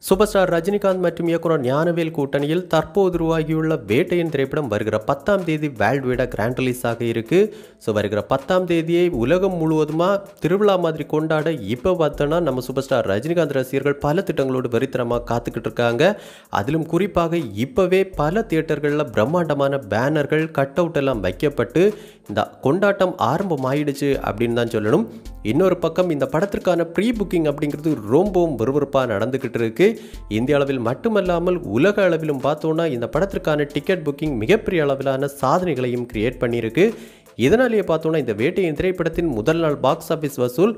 Super star Rajinikanth மற்றும் இயக்குனர் ஞானவேல் கூட்டணியில் தற்போது உருவாகியுள்ள வேட்டையின் திரைப்படம் வருகிற 10ஆம் தேதி வேர்ல்டு வைடா கிராண்ட் ரிலீஸ் ஆக இருக்கு. ஸோ வருகிற 10ஆம் தேதியை உலகம் முழுவதுமாக திருவிழா மாதிரி கொண்டாட இப்போ பார்த்தோன்னா நம்ம சூப்பர் ஸ்டார் ரஜினிகாந்த் ரசிகர்கள் பல திட்டங்களோடு வெறித்தனமாக காத்துக்கிட்டு இருக்காங்க. அதிலும் குறிப்பாக இப்போவே பல தியேட்டர்களில் பிரம்மாண்டமான பேனர்கள் கட் அவுட் எல்லாம் வைக்கப்பட்டு இந்த கொண்டாட்டம் ஆரம்பமாயிடுச்சு அப்படின்னு தான் சொல்லணும். இன்னொரு பக்கம் இந்த படத்திற்கான ப்ரீ புக்கிங் அப்படிங்கிறது ரொம்பவும் விறுவிறுப்பாக நடந்துக்கிட்டு இருக்கு. இந்திய அளவில் மட்டுமல்லாமல் உலக அளவிலும் பார்த்தோன்னா இந்த படத்திற்கான டிக்கெட் புக்கிங் மிகப்பெரிய அளவிலான சாதனைகளையும் கிரியேட் பண்ணியிருக்கு. இதனாலேயே பார்த்தோன்னா இந்த வேட்டையின் திரைப்படத்தின் முதல் நாள் பாக்ஸ் ஆஃபீஸ் வசூல்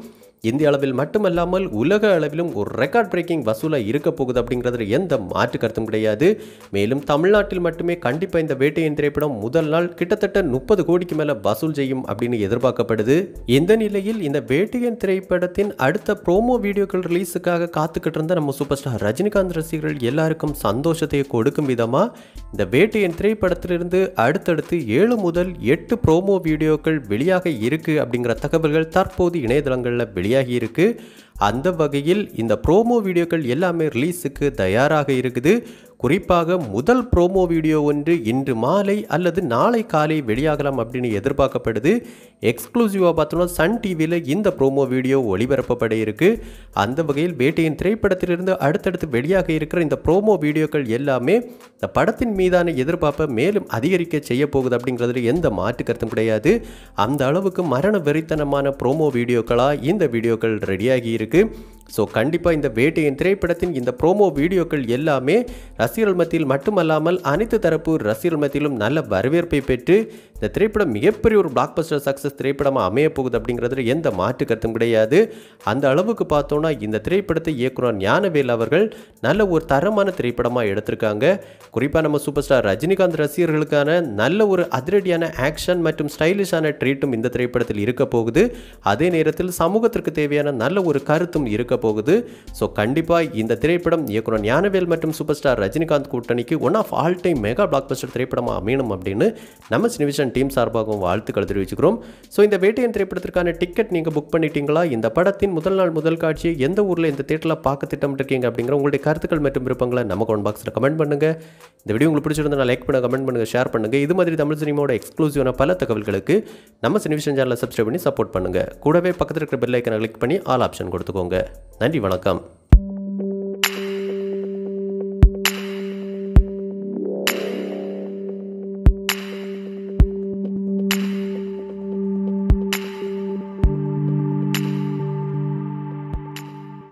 இந்திய அளவில் மட்டுமல்லாமல் உலக அளவிலும் ஒரு ரெக்கார்ட் பிரேக்கிங் வசூலாக இருக்க போகுது அப்படிங்கிறதுல எந்த மாற்று கருத்தும் கிடையாது. மேலும் தமிழ்நாட்டில் மட்டுமே கண்டிப்பாக இந்த வேட்டையின் திரைப்படம் முதல் நாள் கிட்டத்தட்ட 30 கோடிக்கு மேலே வசூல் செய்யும் அப்படின்னு எதிர்பார்க்கப்படுது. இந்த நிலையில் இந்த வேட்டையின் திரைப்படத்தின் அடுத்த ப்ரோமோ வீடியோக்கள் ரிலீஸுக்காக காத்துக்கிட்டு இருந்த நம்ம சூப்பர் ஸ்டார் ரஜினிகாந்த் ரசிகர்கள் எல்லாருக்கும் சந்தோஷத்தை கொடுக்கும் விதமாக இந்த வேட்டையின் திரைப்படத்திலிருந்து அடுத்தடுத்து 7 முதல் 8 ப்ரோமோ வீடியோக்கள் வெளியாக இருக்கு அப்படிங்கிற தகவல்கள் தற்போது இணையதளங்களில் வெளியாகி இருக்கு. அந்த வகையில் இந்த ப்ரோமோ வீடியோக்கள் எல்லாமே ரிலீஸுக்கு தயாராக இருக்குது. குறிப்பாக முதல் ப்ரோமோ வீடியோ ஒன்று இன்று மாலை அல்லது நாளை காலை வெளியாகலாம் அப்படின்னு எதிர்பார்க்கப்படுது. எக்ஸ்க்ளூசிவாக பார்த்தோம்னா சன் டிவியில் இந்த ப்ரோமோ வீடியோ ஒளிபரப்பப்பட இருக்கு. அந்த வகையில் வேட்டையின் திரைப்படத்திலிருந்து அடுத்தடுத்து வெளியாக இருக்கிற இந்த ப்ரோமோ வீடியோக்கள் எல்லாமே இந்த படத்தின் மீதான எதிர்பார்ப்பை மேலும் அதிகரிக்க செய்ய போகுது அப்படிங்கிறதுல எந்த மாற்று கருத்தும் கிடையாது. அந்த அளவுக்கு மரண வெறித்தனமான ப்ரோமோ வீடியோக்களாக இந்த வீடியோக்கள் ரெடியாகி இருக்கு. ஸோ கண்டிப்பாக இந்த வேட்டையின் திரைப்படத்தின் இந்த ப்ரோமோ வீடியோக்கள் எல்லாமே ரசிகர்கள் மத்தியில் மட்டுமல்லாமல் அனைத்து தரப்பு ரசிகர்கள் மத்தியிலும் நல்ல வரவேற்பை பெற்று இந்த திரைப்படம் மிகப்பெரிய ஒரு பிளாக் பஸ்டர் சக்ஸஸ் திரைப்படமாக அமைய போகுது அப்படிங்கிறதுல எந்த மாற்று கருத்தும் கிடையாது. அந்த அளவுக்கு பார்த்தோன்னா இந்த திரைப்படத்தை இயக்குனர் ஞானவேல் அவர்கள் நல்ல ஒரு தரமான திரைப்படமாக எடுத்திருக்காங்க. குறிப்பாக நம்ம சூப்பர் ஸ்டார் ரஜினிகாந்த் ரசிகர்களுக்கான நல்ல ஒரு அதிரடியான ஆக்ஷன் மற்றும் ஸ்டைலிஷான ட்ரீட்டும் இந்த திரைப்படத்தில் இருக்க போகுது. அதே நேரத்தில் சமூகத்திற்கு தேவையான நல்ல ஒரு கருத்தும் இருக்க போகுது. ஸோ கண்டிப்பாக இந்த திரைப்படம் இயக்குனர் ஞானவேல் மற்றும் சூப்பர் ஸ்டார் ரஜினிகாந்த் கூட்டணிக்கு one of all time mega blockbuster திரைப்படமாக அமையணும் அப்படின்னு நம்ம சினிவிஷன் டீம் சார்பாகவும் வாழ்த்துக்கள் தெரிவிச்சுக்கிறோம். ஸோ இந்த வேட்டையின் திரைப்படத்திற்கான டிக்கெட் நீங்கள் புக் பண்ணிட்டீங்களா? இந்த படத்தின் முதல் நாள் முதல் காட்சியை எந்த ஊரில் இந்த தியேட்டரில் பார்க்க திட்டமிட்டிருக்கீங்க அப்படிங்கிற உங்களுடைய கருத்துக்கள் மற்றும் விருப்பங்களை நம்ம கமெண்ட் பாக்ஸில் கமெண்ட் பண்ணுங்க. இந்த வீடியோ உங்களுக்கு பிடிச்சிருந்தா லைக் பண்ணுங்க, கமெண்ட் பண்ணுங்க, ஷேர் பண்ணுங்க. இது மாதிரி தமிழ் சினிமாவோட எக்ஸ்க்ளூசிவான பல தகவல்களுக்கு நம்ம சினிவிஷன் சேனலை சப்ஸ்கிரைப் பண்ணி சப்போர்ட் பண்ணுங்க. கூடவே பக்கத்தில் இருக்கிற பெல் ஐக்கனை கிளிக் பண்ணி ஆல் ஆப்ஷன் கொடுத்துக்கோங்க. நன்றி, வணக்கம்.